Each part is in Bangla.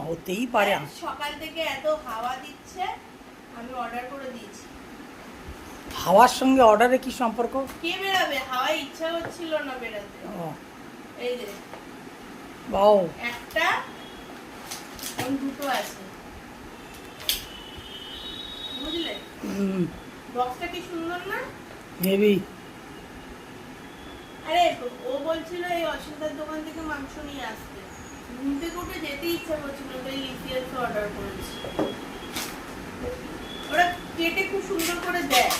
হতেই পারে। সকাল থেকে এত হাওয়া দিচ্ছে, আমি অর্ডার করে দিয়েছি। হাওয়ার সঙ্গে অর্ডারে কি সম্পর্ক? কে বেরাবে? হাওয়ায় ইচ্ছা হচ্ছিল না বেরাতে। এই যে বাও, একটা দুটো আছে, বুঝলে? বক্সটা কি সুন্দর না? হেভি। আরে ও বলছিল এই অসিতার দোকান থেকে মাংস নিয়ে আসতে, ঘুম থেকে উঠে যেতে ইচ্ছা করছিল, তাই লিফিয়াস অর্ডার করেছি। ওরা কেটে খুব সুন্দর করে দেয়।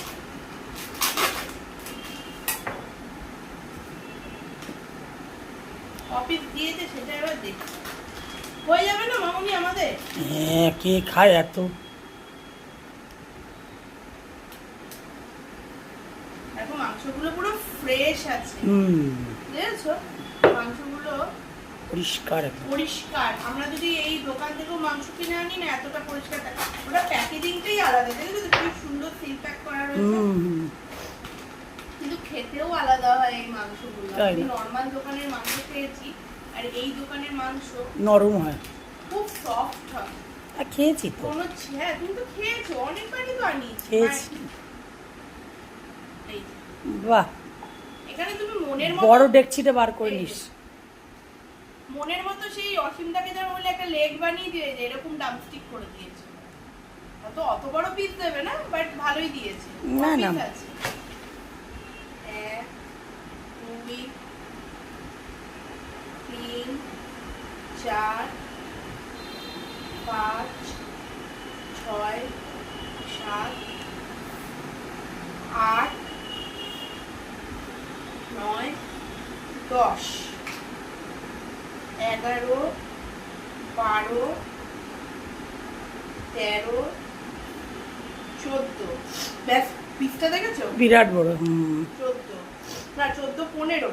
অফিস দিয়েছে সেটা এবার দেখি হয়ে যাবে না মামুনি আমাদের। হ্যাঁ, কে খায় এত? এখন মাংসগুলো পুরো ফ্রেশ আছে, বুঝেছো? মাংসগুলো পরিষ্কার পরিষ্কার। আমরা যদি এই দোকান থেকেও মাংস কিনে আনি না, এতটা পরিষ্কার থাকে। ওটা প্যাকেজিংটাই আলাদা, দেখেছো তো কি সুন্দর সিল প্যাক করা রয়েছে। কিন্তু খেতেও আলাদা হয় এই মাংসগুলো। আমি নরমাল দোকানের মাংস খেয়েছি, আর এই দোকানের মাংস নরম হয়, খুব সফট হয়। খেয়েছি তো। হ্যাঁ, তুমি তো খেয়েছো, অনেকবারই তো আনিয়েছি। খেয়েছি। এই বাহ, এখানে তুমি মনের মতো বড় ডেকচিটা বার করে নিস। মনের মতো সেই অসীমদাকে যেমন বলে একটা লেগ বানিয়ে দিয়েছে, এরকম ডামস্টিক করে দিয়েছে। অত বড় পিস দেবে না, বাট ভালোই দিয়েছে। না না, 1 2 3 4 5 6 7 8 9 10 11 12 13 14। ব্যাস, পিসটা দেখেছো? বিরাট বড়। 14 না 14 15,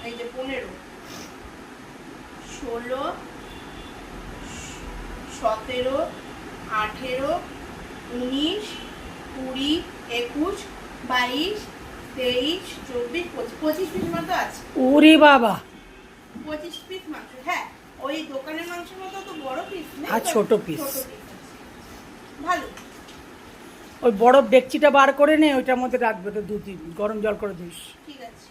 এই যে 15 16 17 18 19 20 21 22 23 24 25 পিস মতো আছে। ওরে বাবা, 25 পিস মাংস। হ্যাঁ, ওই দোকানের মাংসের মতো তো বড় পিস নেই, আর ছোট পিস। ভালো। ওই বড় ডেকচিটা বার করে নে, ওইটার মধ্যে রাখবে তো 2-3 গরম জল করে দিস। ঠিক আছে।